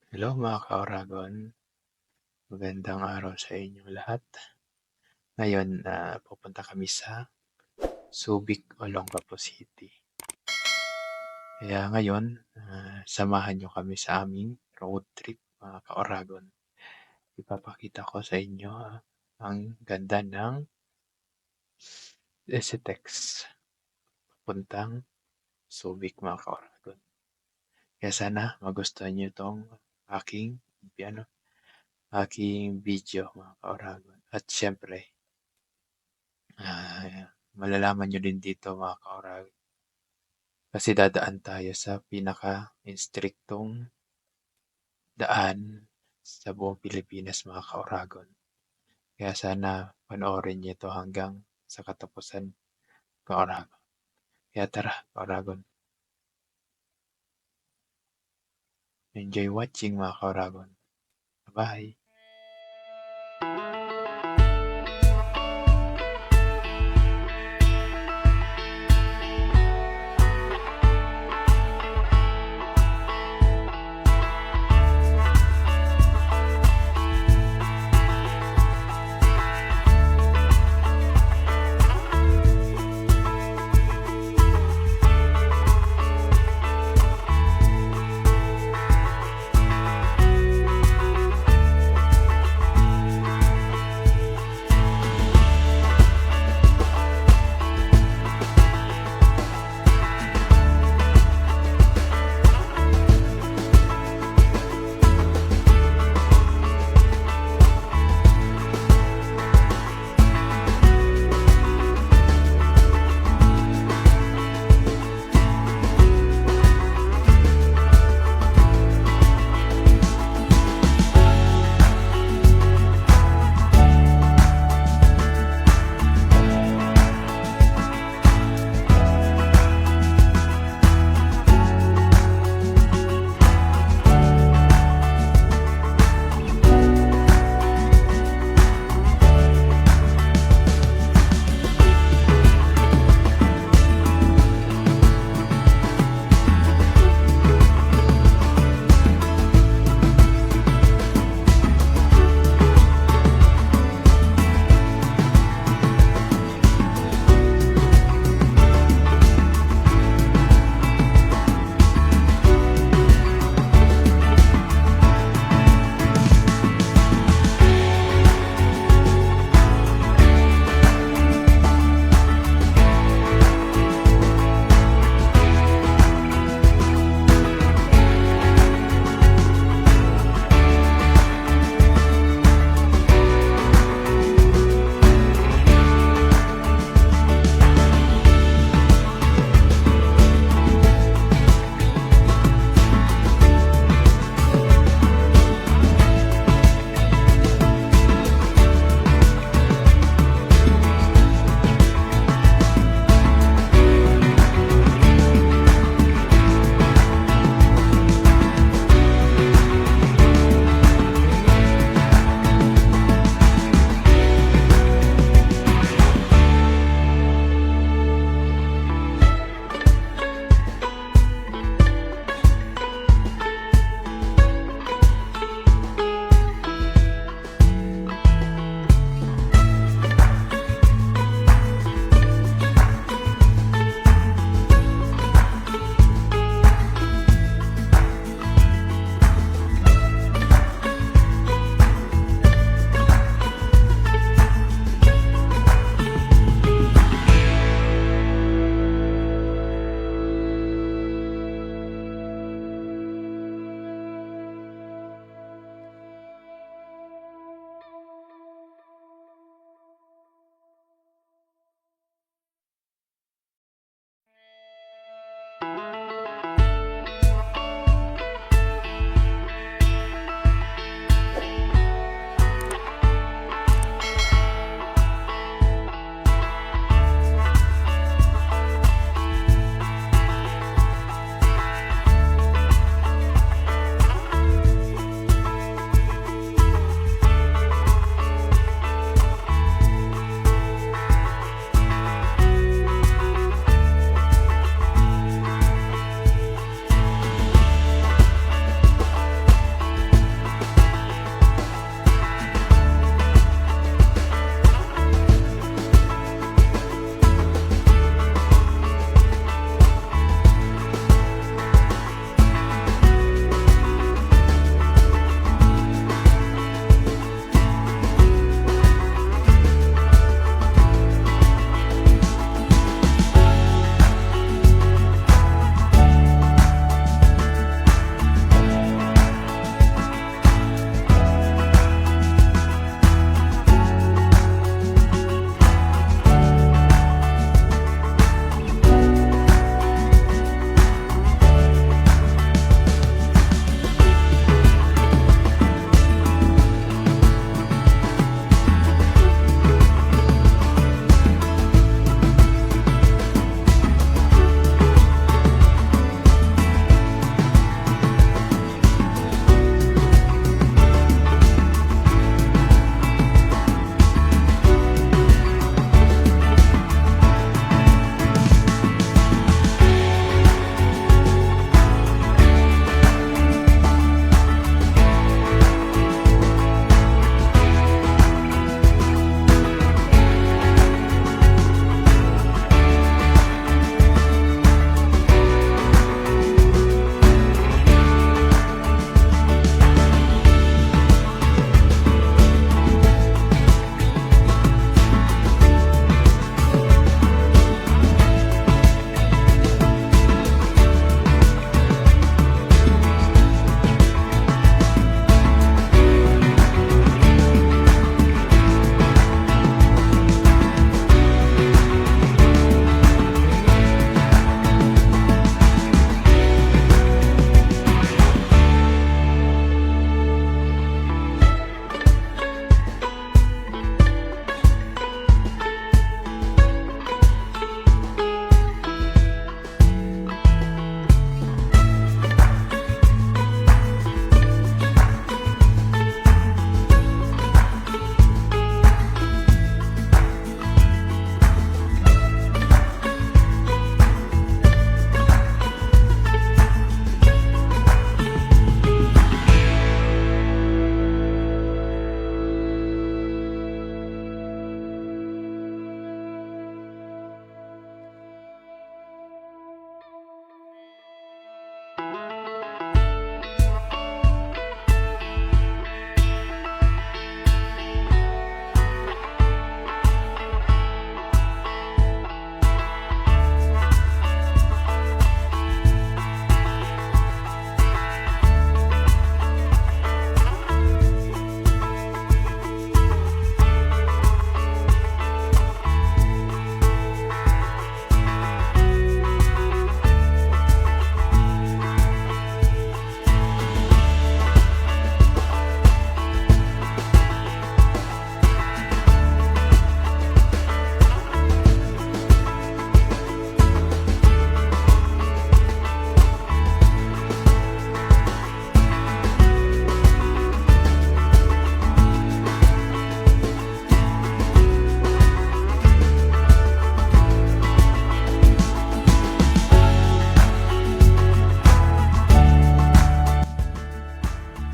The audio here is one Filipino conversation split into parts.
Hello mga kaOragon, magandang araw sa inyong lahat. Ngayon, pupunta kami sa Subic, Olongapo City. Kaya ngayon, samahan nyo kami sa aming road trip mga kaOragon. Ipapakita ko sa inyo ang ganda ng STX papuntang Subic mga kaOragon. Kaya sana magustuhan nyo itong aking video mga kaOragon. At syempre, malalaman nyo din dito mga kaOragon. Kasi dadaan tayo sa pinaka-instriktong daan sa buong Pilipinas mga kaOragon. Kaya sana panoorin nyo ito hanggang sa katapusan kaOragon. Kaya tara kaOragon. Enjoy watching mga kaOragon. Bye!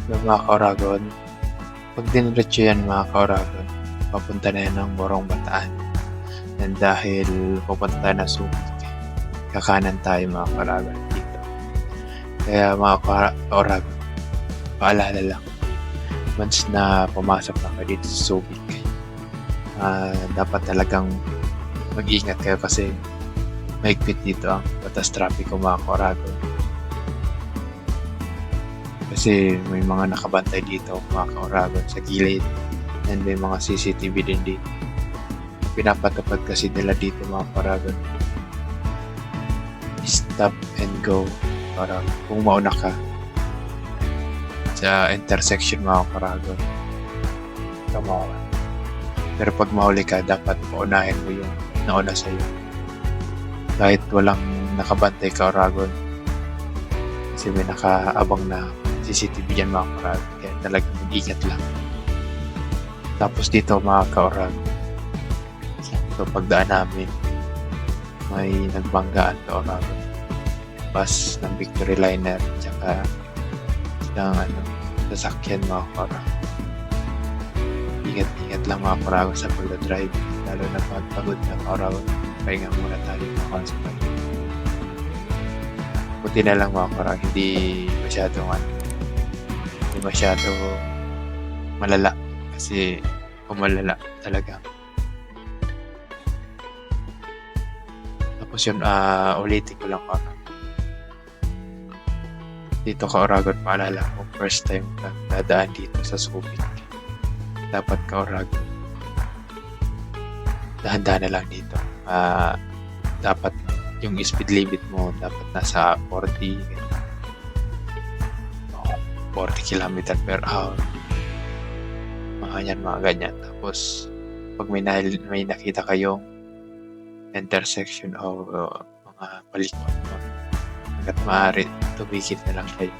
Mga kaOragon, pag diniretso yan mga kaOragon, papunta na yan ng Morong Bataan. And dahil pupunta tayo ng Subic, kakanan tayo mga kaOragon dito. Kaya mga kaOragon, paalala lang, once na pumasok na kayo dito sa Subic, dapat talagang mag-ingat kayo kasi mahigpit dito ang batas trapiko mga kaOragon. Kasi may mga nakabantay dito mga kaOragon sa gilid, and may mga CCTV din dito. Pinapatupad kasi nila dito mga kaOragon, stop and go, para kung mauna ka sa intersection mga kaOragon, kamawan. Pero pag mahuli ka, dapat paunahin mo yung nauna sa'yo. Kahit walang nakabantay kaOragon, kasi may nakaabang na CCTV dyan mga kaOragon, kaya talagang mag-ingat lang. Tapos dito mga kaOragon, so pagdaan namin, may nagbanggaan kaOragon, bus ng Victory Liner, tsaka ng sasakyan mga kaOragon. Ingat-ingat lang mga kaOragon sa pagdadrive, lalo na pag pagod na kaOragon, pahinga muna tayo mga konsepal. Buti na lang mga kaOragon, hindi masyado malala, kasi kung malala talaga. Tapos yun, ulitin ko lang kaOragon. Dito kaOragon, paalala kung first time ka dadaan dito sa Subic, dapat kaOragon, dahan-dahan na lang dito. Dapat yung speed limit mo dapat nasa 40 km per hour, mga ganyan. Tapos pag may nakita kayong intersection o mga palikot mo, hanggat maaari tumigil na lang kayo.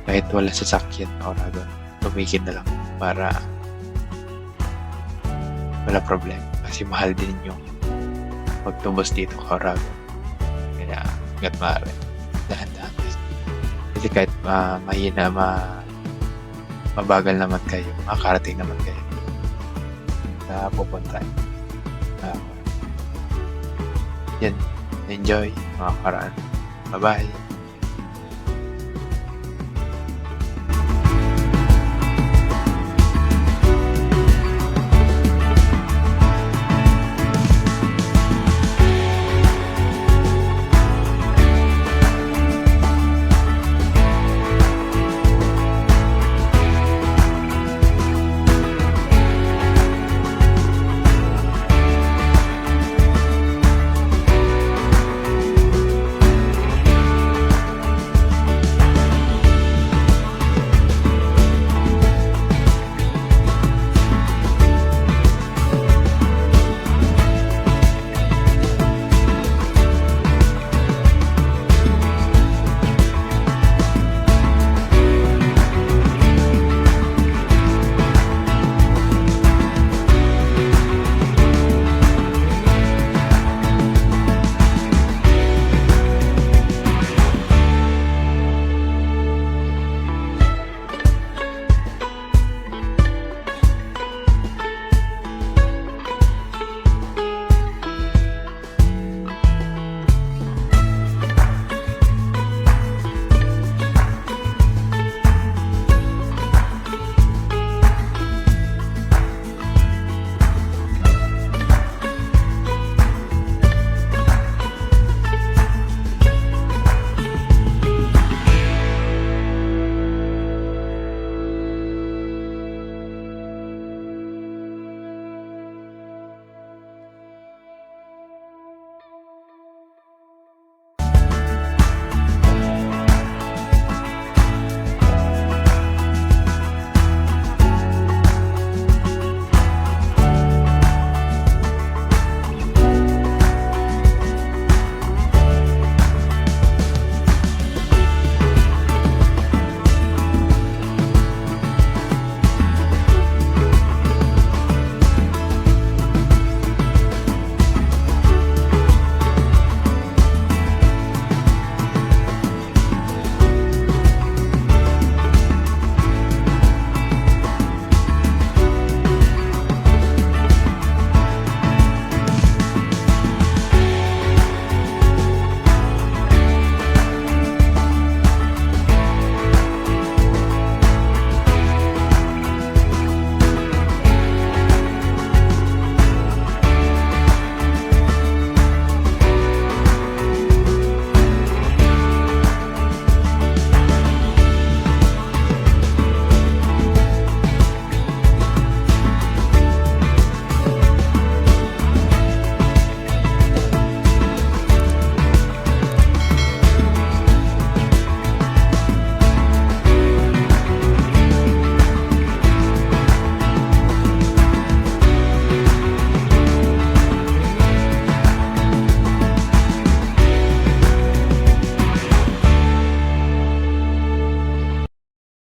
Kahit wala sasakyan kaOragon, tumigil na lang para wala problema, kasi mahal din yung pagtubos dito kaOragon. Kaya hanggat maaari dahan-dahan, kasi kahit mahina, mabagal naman kayo, makakarating naman kayo na pupunta. Yan, enjoy mga kaOragon. Bye bye.